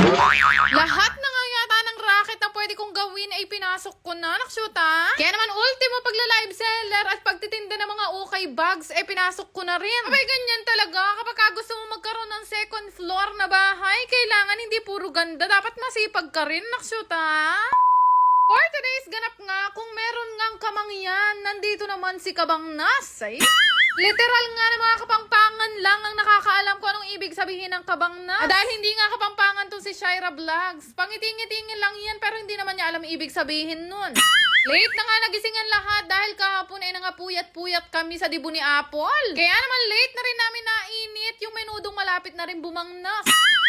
Lahat na nga yata ng racket na pwede kong gawin ay pinasok ko na, naksyuta. Kaya naman ultimo pagla-live seller at pagtitinda ng mga ukay bags, eh pinasok ko na rin. Abay, ganyan talaga. Kapag gusto mo magkaroon ng second floor na bahay, kailangan hindi puro ganda. Dapat masipag ka rin, naksyuta. For today's ganap nga, kung meron ngang kamangyan, nandito naman si Kabang Nas. Ay, literal nga na mga kapampangan lang ang nakakaalam kung anong ibig sabihin ng Kabang Nas. Dahil hindi nga kapampangan to si Shaira Vlogs. Pangiting-itingin lang yan pero hindi naman niya alam ibig sabihin nun. Late na nga nagisingan lahat dahil kahapon ay nangapuyat-puyat kami sa dibo ni Apple. Kaya naman late na rin namin nainit yung menudong malapit na rin bumangnas.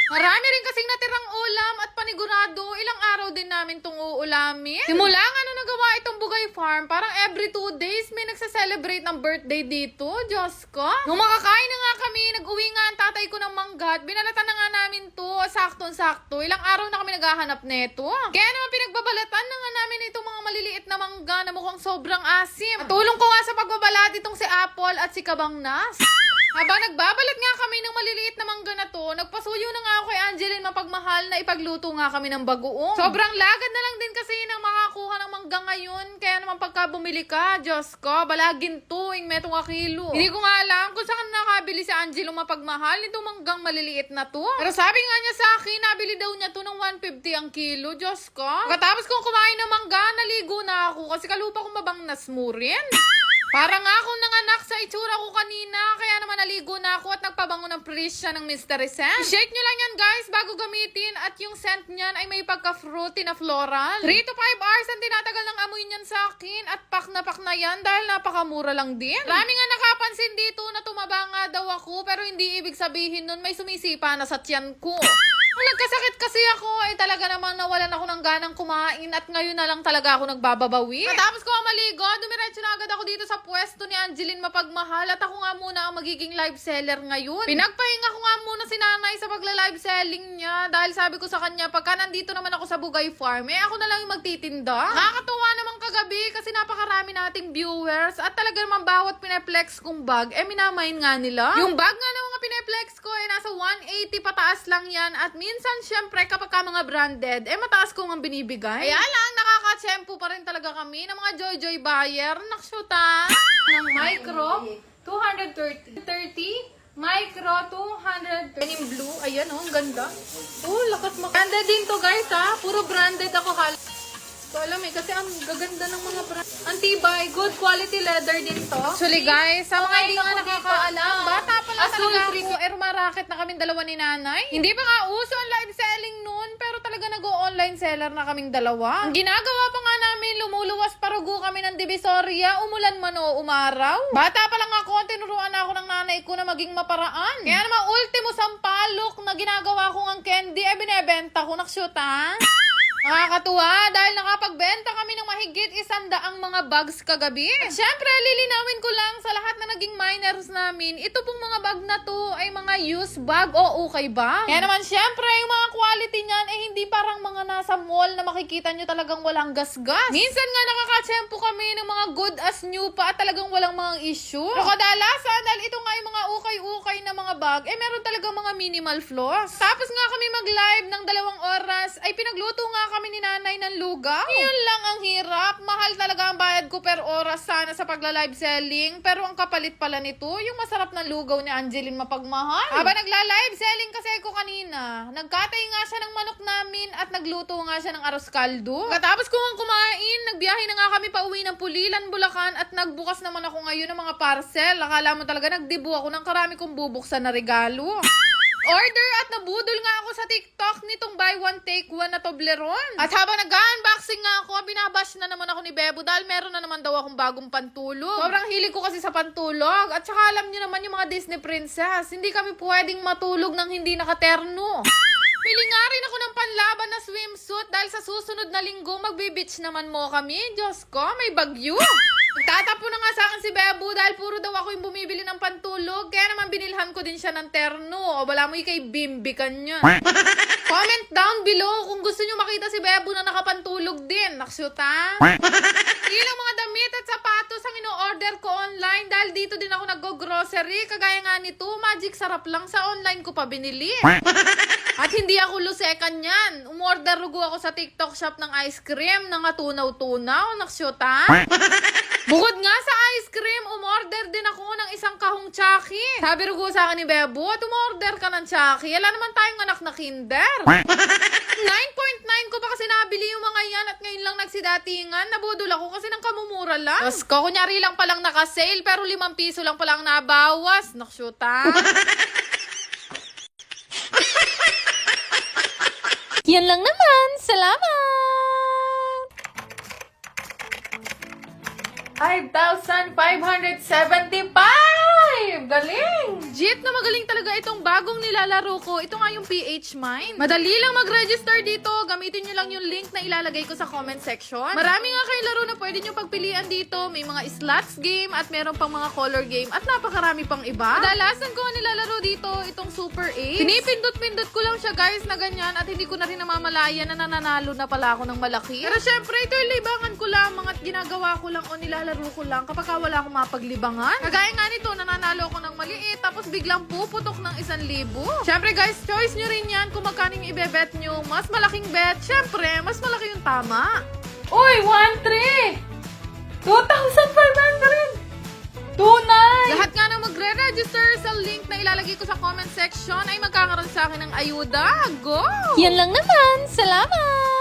Marami rin kasing natirang ulam at panigurado, ilang araw din namin itong uulamin. Simula nga na nagawa itong Bugay Farm, parang every 2 days may nagsa-celebrate ng birthday dito. Diyos ko. Nung makakain na nga kami, nag-uwi nga ang tatay ko ng mangga at binalatan na nga namin to, saktong-sakto. Ilang araw na kami naghahanap neto. Kaya naman pinagbabalatan na nga namin itong mga maliliit na mangga na mukhang sobrang asim. At tulong ko nga sa pagbabalat itong si Apple at si Kabang Nas. Habang nagbabalat nga kami ng maliliit na mangga na to, nagpasuyo na nga ako kay Angeline Mapagmahal na ipagluto nga kami ng bagoong. Sobrang lagad na lang din kasi nang makakuha ng mangga ngayon. Kaya naman pagka bumili ka, Diyos ko, balagin tuwing metong kilo. Hindi ko nga alam kung saan nakabili si Angeline Mapagmahal nitong manggang maliliit na to. Pero sabi nga niya sa akin, nabili daw niya to ng 150 ang kilo, Diyos ko. Pagkatapos kong kumain ng mangga, naligo na ako kasi kalupa kong mabangnas mo rin. Para nga akong nanganak sa itsura ko kanina, kaya naman naligo na ako at nagpabango ng presya ng Mystery Scent. I-shake nyo lang yan guys bago gamitin at yung scent nyan ay may pagka-fruity na floral. 3 to 5 hours ang tinatagal ng amoy nyan sa akin at pak na yan dahil napakamura lang din. Marami nga nakapansin dito na tumaba nga daw ako pero hindi ibig sabihin nun may sumisipa na sa tiyan ko. Nung nagkasakit kasi ako, ay talaga namang nawalan ako ng ganang kumain at ngayon na lang talaga ako nagbababawi. Matapos ko maligo, dumiretso na agad ako dito sa pwesto ni Angeline Mapagmahal at ako nga muna ang magiging live seller ngayon. Pinagpahinga ko nga muna si nanay sa pagla-live selling niya dahil sabi ko sa kanya, pagka nandito naman ako sa Bugay Farm, eh ako na lang yung magtitinda. Nakakatuwa naman kagabi kasi napakarami nating viewers at talaga naman bawat pineplex kong bag, eh minamain nga nila. Yung bag nga na mga pineplex ko, eh nasa 180 pataas lang yan at minsan, syempre, kapag ka mga branded, eh mataas ko nga binibigay. Kaya lang, nakaka-tsempo pa rin talaga kami ng mga Joy-Joy buyer. Naksyuta. Ng micro, 230. Micro, 200. Denim blue. Ayan, oh, ang ganda. Oh, lakas branded din to, guys, ha. Puro branded ako halos. So, alam eh, kasi ang gaganda ng mga brand. Antibay, good quality leather din to. Actually, guys, sa mga hindi nga nakakaalam, bata pa lang talaga ako. Maraket na kaming dalawa ni nanay. Hindi pa nga uso ang live selling noon, pero talaga nag-o-online seller na kaming dalawa. Ang ginagawa pa nga namin, lumuluwas parugo kami ng Divisoria, umulan man o umaraw. Bata pa lang ako, tinuruan ako ng nanay ko na maging maparaan. Kaya naman, ultimo sampalok na ginagawa ko ng candy, eh binebenta ko, naksyuta. Nakakatuwa dahil nakapagbenta kami ng mahigit 100 mga bags kagabi. At syempre, lilinawin ko lang sa lahat na naging miners namin, ito pong mga bag na to ay mga used bag o ukay bag. Kaya naman syempre, yung mga quality niyan ay hindi parang mga nasa mall na makikita nyo talagang walang gas-gas. Minsan nga nakakatsempo kami ng mga good as new pa at talagang walang mga issue. Pero kadalasan, dahil ito nga yung mga ukay-ukay na mga bag, eh meron talagang mga minimal flaws. Tapos nga kami mag-live ng 2 oras, ay pinagluto nga kami ni nanay ng lugaw. Yun lang ang hirap. Mahal talaga ang bayad ko per oras sana sa pagla-live selling. Pero ang kapalit pala nito, yung masarap na lugaw ni Angeline Mapagmahal. Aba, nagla-live selling kasi ako kanina. Nagkatay nga siya ng manok namin at nagluto nga siya ng aros kaldo. Katapos ko nga kumain, nagbiyahe na nga kami pauwi ng Pulilan, Bulacan at nagbukas naman ako ngayon ng mga parcel. Akala mo talaga nagdibu ako ng karami kong bubuksan na regalo. Order at nabudol nga ako sa TikTok nitong buy one take one na Toblerone. At habang nag-unboxing nga ako, binabash na naman ako ni Bebo dahil meron na naman daw akong bagong pantulog. Sobrang hilig ko kasi sa pantulog. At saka alam niyo naman yung mga Disney princess, hindi kami pwedeng matulog ng hindi nakaterno. Pili nga rin ako ng panlaban na swimsuit dahil sa susunod na linggo magbe-beach naman mo kami. Diyos ko, may bagyo. Nagtatapo na nga sa akin si Bebo dahil puro daw ako yung bumibili ng pantulog. Kaya naman binilhan ko din siya ng terno. O wala mo ikay bimbi kanya. Comment down below kung gusto nyo makita si Bebo na nakapantulog din. Naksyuta. Ilang mga damit at sapatos ang ino-order ko online dahil dito din ako nag-grocery. Kagaya nga nito, magic sarap lang sa online ko pa binili. At At hindi ako lusekan yan. Umorder rugo ako sa TikTok shop ng ice cream na nga tunaw-tunaw, naksyuta. Bukod nga sa ice cream, umorder din ako ng isang kahong Chucky. Sabi rugo sa akin ni Bebo, at umorder ka ng Chucky. Wala naman tayong anak na kinder. 9.9 ko pa kasi nabili yung mga yan at ngayon lang nagsidatingan. Nabudol ako kasi nang kamumura lang. Tapos ko, kunyari lang palang nakasale pero 5 piso lang palang nabawas. Naksyuta. Yan lang naman. Salamat! 5,575! Galing! Jeep na magaling talaga itong bagong nilalaro ko. Ito nga yung PH Mine. Madali lang mag-register dito. Gamitin nyo lang yung link na ilalagay ko sa comment section. Marami nga kayong laro na pwede nyo pagpilian dito. May mga slots game at meron pang mga color game at napakarami pang iba. Kadalasan ko nilalaro dito itong Super 8. Pinipindot-pindot ko lang siya guys na ganyan at hindi ko na rin namamalayan na nananalo na pala ako ng malaki. Pero syempre ito yung libangan ko lamang at ginagawa ko lang o nilalaro ko lang kapag wala akong mapaglibangan. Kagaya nga nito, nananalo ako ng maliit tapos biglang puputok ng 1,000. Syempre guys, choice nyo rin yan kung magkano yung ibebet nyo. Mas malaking bet, syempre, mas malaki yung tama. Uy, 1,300! 2,500! 2,900! Lahat nga na magre-register sa link na ilalagay ko sa comment section ay magkakaroon sa akin ng ayuda. Go! Yan lang naman. Salamat!